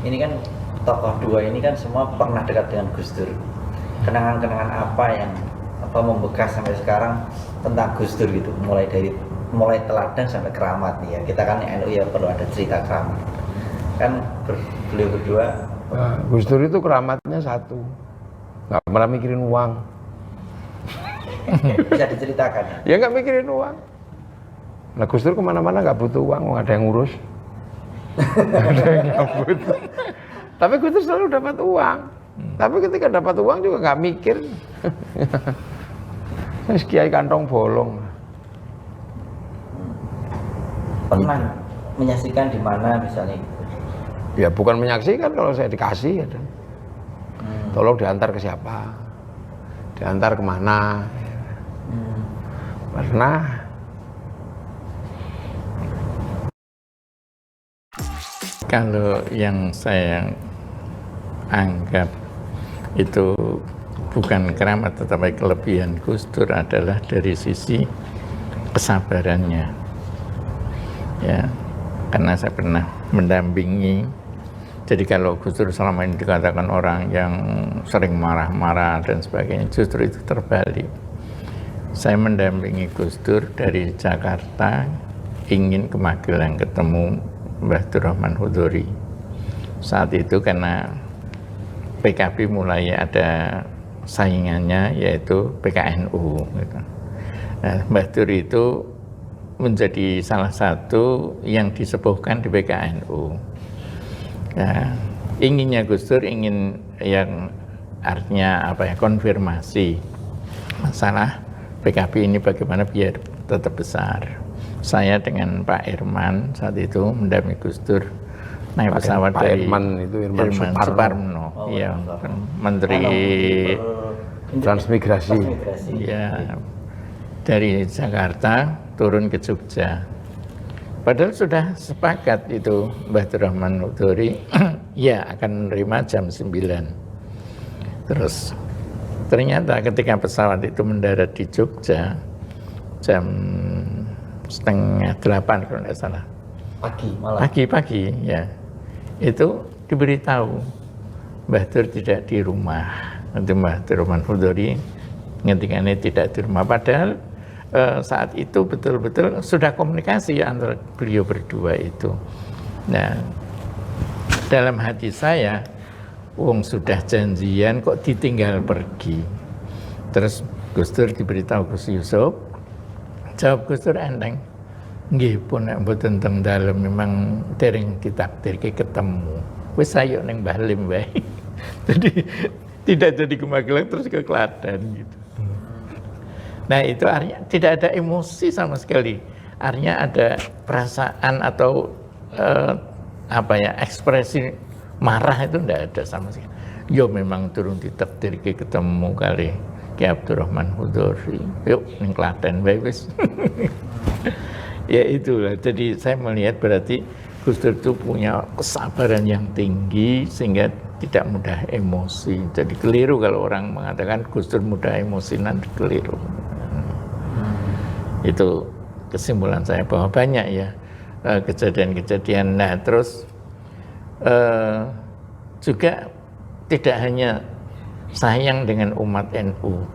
ini kan tokoh dua ini kan semua pernah dekat dengan Gus Dur. Kenangan-kenangan apa yang membekas sampai sekarang tentang Gus Dur gitu, mulai teladan sampai keramat nih ya. Kita kan NU ya perlu ada cerita keramat. Kan beliau berdua. Gus Dur itu keramatnya satu, nggak pernah mikirin uang. Bisa diceritakan ya? Ya nggak mikirin uang. Nah Gus Dur kemana-mana nggak butuh uang, nggak ada yang ngurus. Ada yang nyambut. Tapi Gus Dur selalu dapat uang. Tapi ketika dapat uang juga nggak mikir. Saya kiai kantong bolong. Pernah menyaksikan di mana misalnya? Ya bukan menyaksikan, kalau saya dikasih ya. Tolong diantar ke siapa? Diantar kemana? Pernah. Kalau yang saya anggap itu bukan keramat tetapi kelebihan Gus Dur adalah dari sisi kesabarannya. Ya, karena saya pernah mendampingi. Jadi kalau Gus Dur selama ini dikatakan orang yang sering marah-marah dan sebagainya, justru itu terbalik. Saya mendampingi Gus Dur dari Jakarta, ingin ke Magelang ketemu Mbah Abdurrahman Hudori. Saat itu karena PKB mulai ada saingannya, yaitu PKNU. Gitu. Nah, Mbah Dur itu menjadi salah satu yang disepuhkan di PKNU. Nah, inginnya Gus Dur ingin yang artinya apa ya, konfirmasi masalah PKB ini bagaimana biar tetap besar. Saya dengan Pak Irman saat itu mendampingi Gus Dur naik pesawat Pak dari Irman itu Irman Suparno. Iya, Menteri Transmigrasi. Ya, dari Jakarta turun ke Jogja. Padahal sudah sepakat itu Mbah Abdurrahman Hudori ya akan menerima jam 9. Terus ternyata ketika pesawat itu mendarat di Jogja jam 7:30 kalau tidak salah. Pagi ya. Itu diberitahu Mbah Dur tidak di rumah. Nanti Mbah Abdurrahman Hudori ngendikannya tidak di rumah. Padahal saat itu betul-betul sudah komunikasi antara beliau berdua itu. Nah, dalam hati saya, wong sudah janjian kok ditinggal pergi. Terus Gus Dur diberitahu Gus Yusuf, jawab Gus Dur enteng, nggih pun nek mboten teng dalem memang dereng ditakdirke ketemu. Wis ayo ning Mbah Lim wae. Jadi tidak jadi ke Magelang terus ke Klaten gitu. Nah itu artinya tidak ada emosi sama sekali, artinya ada perasaan atau ekspresi marah itu tidak ada sama sekali. Yo memang turun ditakdir ketemu kali Ki Abdurrahman Hudori, yuk ning Klaten bae wis. Ya itulah, jadi saya melihat berarti Gus Dur itu punya kesabaran yang tinggi sehingga tidak mudah emosi. Jadi keliru kalau orang mengatakan Gus Dur mudah emosi, nanti keliru. Itu kesimpulan saya bahwa banyak ya kejadian-kejadian. Nah terus juga tidak hanya sayang dengan umat NU,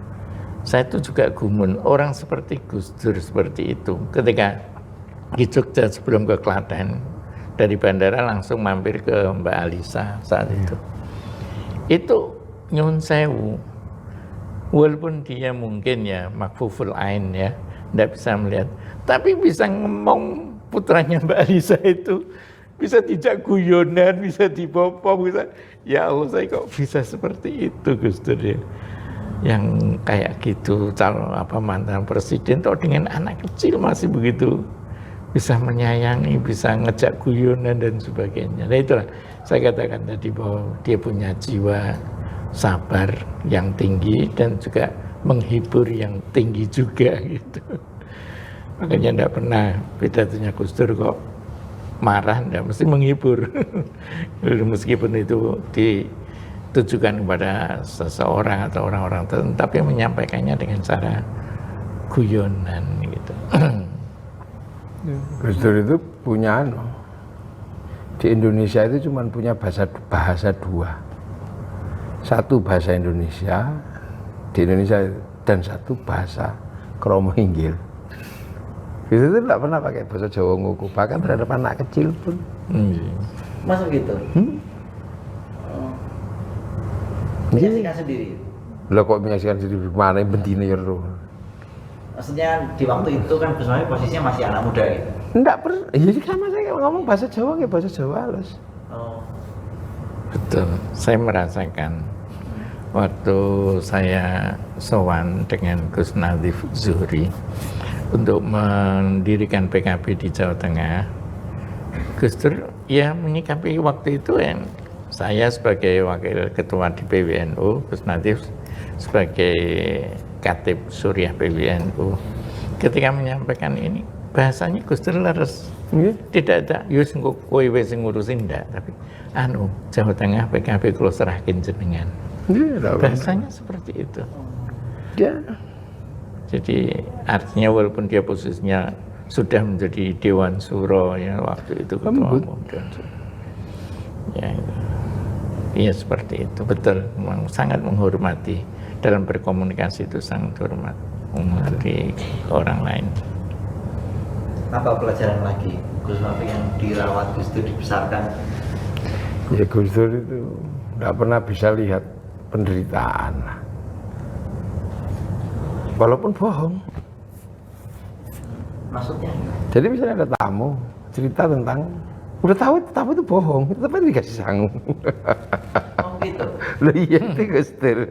saya itu juga gumun orang seperti Gus Dur seperti itu. Ketika di Jogja sebelum ke Klaten, dari bandara langsung mampir ke Mbak Alisa saat itu nyun sewu, walaupun dia mungkin ya makfuful ain ya, tidak bisa melihat, tapi bisa ngomong putranya Mbak Alisa itu bisa dijak guyonan, bisa dibopong, bisa, ya Allah saya kok bisa seperti itu Gus Dur ya, yang kayak gitu calon mantan presiden toh dengan anak kecil masih begitu bisa menyayangi, bisa ngejak guyonan dan sebagainya. Nah itulah saya katakan tadi bahwa dia punya jiwa sabar yang tinggi dan juga menghibur yang tinggi juga gitu. Makanya enggak pernah pidatonya Gus Dur kok marah, enggak, mesti menghibur. Meskipun itu ditujukan kepada seseorang atau orang-orang tertentu, tapi menyampaikannya dengan cara guyonan gitu. Gus Dur itu punya Di Indonesia itu cuma punya bahasa dua. Satu bahasa Indonesia di Indonesia dan satu bahasa Kromo Inggil. Itu tidak pernah pakai bahasa Jawa Ngoko, bahkan terhadap anak kecil pun. Masuk gitu. Menyaksikan sendiri. Lah kok menyaksikan sendiri mana yang bentine ya roh. Maksudnya di waktu itu kan Gus Nawi posisinya masih anak muda gitu. Enggak pernah. Ya sama saya ngomong bahasa Jawa kayak bahasa Jawa halus. Oh. Betul, saya merasakan waktu saya sowan dengan Gus Nadif Zuhri untuk mendirikan PKB di Jawa Tengah. Gus Dur ya menyikapi waktu itu yang saya sebagai wakil ketua di PWNU, Gus Nadif sebagai Katib Suriah PWNU. Ketika menyampaikan ini, bahasanya Gus Dur leres. Tidak ada, yus kowe wis ngurusin ndak, tapi Jawa Tengah PKB kula serahkin jenengan. Bahasanya seperti itu. Ya. Jadi artinya walaupun dia posisinya sudah menjadi Dewan Suro ya waktu itu ketua umum Dewan Suro. Ya, iya seperti itu, betul. Memang sangat menghormati dalam berkomunikasi itu, sangat hormat menghormati orang lain. Apa pelajaran lagi Gus Nawi yang dirawat Gus Dur, dibesarkan? Ya Gus Dur itu nggak pernah bisa lihat penderitaan, walaupun bohong. Maksudnya? Jadi misalnya ada tamu cerita tentang, udah tahu tamu itu bohong, tapi dikasih sangu. Oh gitu. Loh iya itu Gus Dur.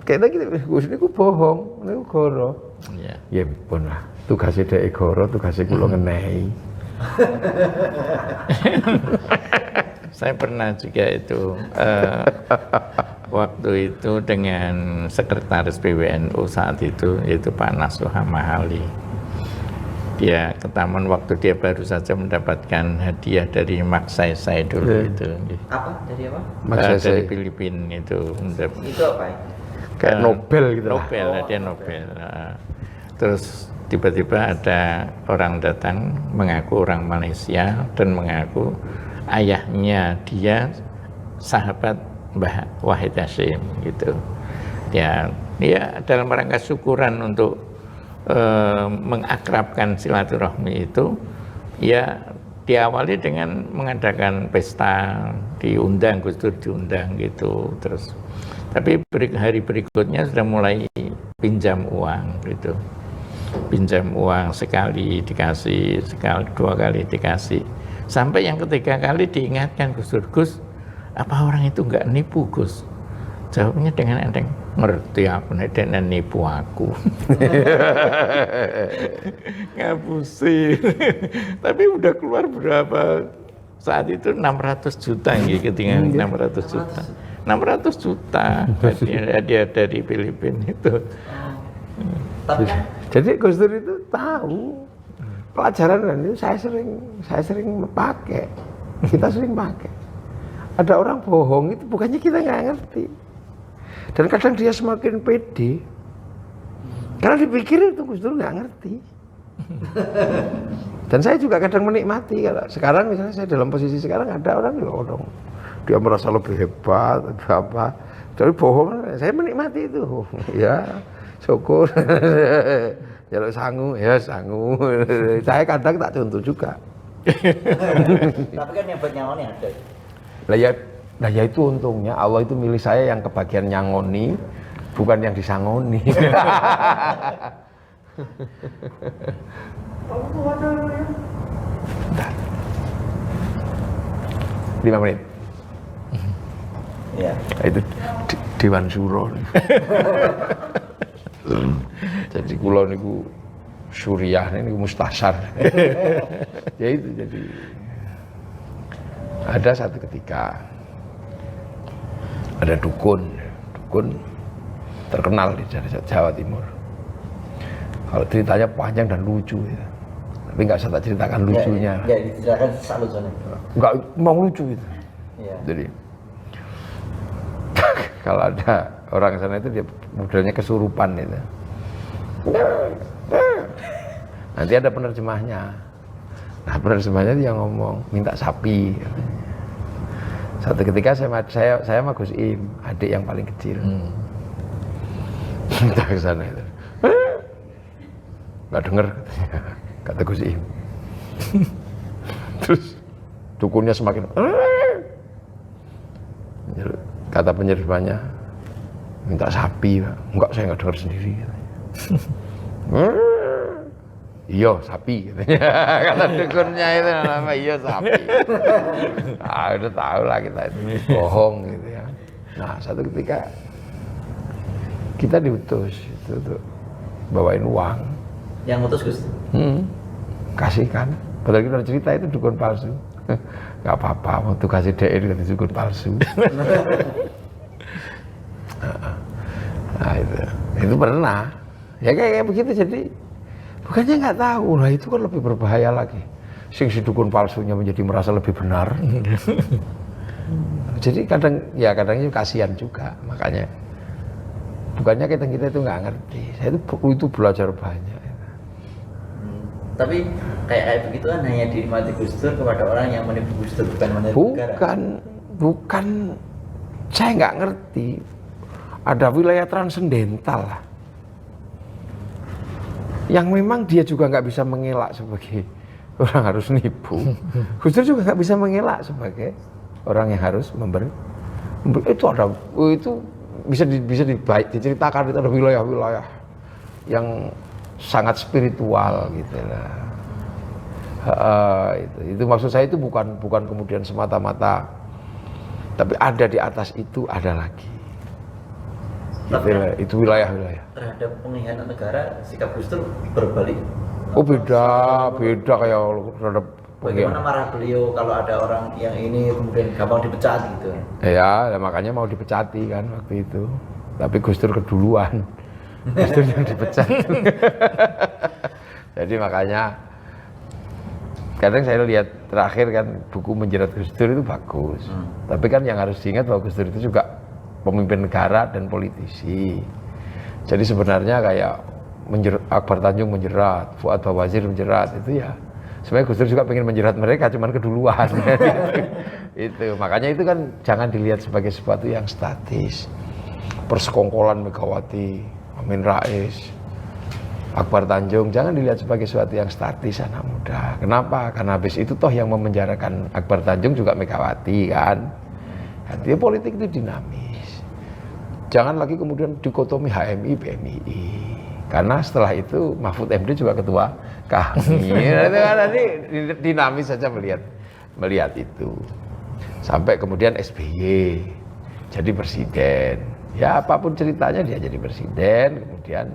Kayaknya gitu, Gus ini ku bohong, ini ku goro. Ya. Ya pun lah, tugasnya dhek goro, tugasnya kula ngenehi. Saya pernah juga itu waktu itu dengan sekretaris PWNU saat itu, yaitu Pak Nasuha Mahali. Dia ke taman waktu dia baru saja mendapatkan hadiah dari Magsaysay dulu itu. Apa? Dari apa? Dari Filipina itu. Itu apa ya? Kayak Nobel gitu lah. Nobel, dia Nobel. Terus tiba-tiba ada orang datang mengaku orang Malaysia dan mengaku ayahnya dia sahabat Mbah Wahid Hasyim gitu. Ya dalam rangka syukuran untuk mengakrabkan silaturahmi itu, ya diawali dengan mengadakan pesta, diundang, Gus Dur diundang gitu. Terus tapi hari berikutnya sudah mulai pinjam uang gitu, pinjam uang sekali dikasih, sekali dua kali dikasih, sampai yang ketiga kali diingatkan Gus Dur, Gus apa orang itu nggak nipu Gus? Jawabnya dengan enteng, ngerti aku nek dene nipu aku. Ngapusi. Tapi udah keluar berapa saat itu 600 juta gitu, ketinggalan 600 juta. 600 juta dia dari Filipina itu. Tapi kan Jadi Gus Dur itu tahu pelajaran, dan itu saya sering pakai. Kita sering pakai. Ada orang bohong itu bukannya kita nggak ngerti. Dan kadang dia semakin pede karena dipikir itu Gus Dur nggak ngerti. Dan saya juga kadang menikmati kalau sekarang misalnya saya dalam posisi sekarang ada orang juga dia merasa lebih hebat atau apa, jadi bohong, saya menikmati itu. Ya syukur. Jaluk sangu, ya sangu. Saya kadang tak contoh juga. tapi kan yang buat nyawanya ada. Lah ya itu untungnya Allah itu milih saya yang kebagian nyangoni, bukan yang disangoni. 5 menit. Iya. Itu Dewan Suro. Jadi kula niku Suriah niku mustasar. Ya itu, jadi ada satu ketika ada dukun terkenal di Jawa Timur. Kalau ceritanya panjang dan lucu ya. Tapi nggak saya tak ceritakan lucunya. Ya, diceritakan sak lucunya. Nggak mau lucu itu. Iya. Jadi kalau ada orang sana itu dia modelnya kesurupan itu. Nanti ada penerjemahnya. Nah penerbitnya dia ngomong minta sapi. Satu ketika saya sama Gus Im, adik yang paling kecil, minta ke sana itu, nggak denger katanya, kata Gus Im. Terus dukunnya semakin, kata penyerbannya minta sapi, Pak. Enggak, saya nggak dengar sendiri. Iya sapi katanya. Kata dukunnya itu nama iya sapi. Nah, udah tahu lah kita itu bohong gitu ya. Nah satu ketika kita diutus itu tuh bawain uang. Yang utus Gus? Kasihkan. Padahal kita cerita itu dukun palsu. Gak apa-apa, waktu kasih DE itu dukun palsu. Nah itu pernah. Ya kayak begitu jadi. Bukannya nggak tahu, lah itu kan lebih berbahaya lagi. Si dukun palsunya menjadi merasa lebih benar. Jadi kadangnya kasihan juga, makanya. Bukannya kita itu nggak ngerti. Saya itu belajar banyak. Tapi kayak begitu kan hanya dinikmati Gus Dur kepada orang yang menipu Gus Dur, bukan menipu negara. Bukan. Saya nggak ngerti. Ada wilayah transendental lah. Yang memang dia juga nggak bisa mengelak sebagai orang harus nipu. Gus Dur juga nggak bisa mengelak sebagai orang yang harus memberi. Itu bisa diceritakan, itu ada wilayah-wilayah yang sangat spiritual gitu lah. Itu maksud saya itu bukan kemudian semata-mata, tapi ada di atas itu ada lagi. Itu wilayah-wilayah. Terhadap pengkhianatan negara, sikap Gus Dur berbalik. Oh beda kayak terhadap bagaimana marah beliau kalau ada orang yang ini kemudian gampang dipecat gitu. Ya makanya mau dipecati kan waktu itu. Tapi Gus Dur keduluan. Gus Dur yang dipecat. Jadi makanya kadang saya lihat terakhir kan buku Menjerat Gus Dur itu bagus. Tapi kan yang harus diingat bahwa Gus Dur itu juga pemimpin negara dan politisi. Jadi sebenarnya kayak Akbar Tanjung menjerat, Fuad Bawazir menjerat, itu ya sebenarnya Gus Dur juga pengen menjerat mereka, cuman keduluan. Itu makanya itu kan jangan dilihat sebagai sesuatu yang statis. Persekongkolan Megawati, Amin Rais, Akbar Tanjung jangan dilihat sebagai sesuatu yang statis anak muda. Kenapa? Karena habis itu toh yang memenjarakan Akbar Tanjung juga Megawati kan. Artinya politik itu dinamis. Jangan lagi kemudian dikotomi HMI, PMII. Karena setelah itu Mahfud MD juga ketua kami. Itu kan nanti dinamis saja melihat itu. Sampai kemudian SBY jadi presiden. Ya apapun ceritanya dia jadi presiden. Kemudian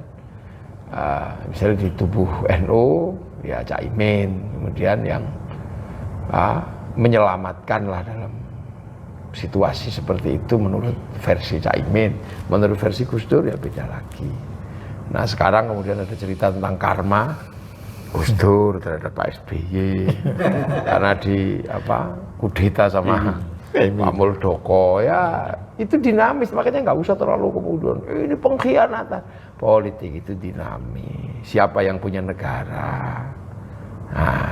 misalnya di tubuh NU ya Caimin. Kemudian yang menyelamatkan lah dalam situasi seperti itu menurut versi Caimin. Menurut versi Gus Dur ya beda lagi. Nah sekarang kemudian ada cerita tentang karma Gus Dur terhadap Pak SBY karena kudeta sama Pak Muldoko, ya itu dinamis, makanya nggak usah terlalu kemudian ini pengkhianatan. Politik itu dinamis. Siapa yang punya negara, nah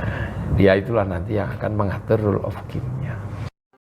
dia itulah nanti yang akan mengatur rule of game-nya.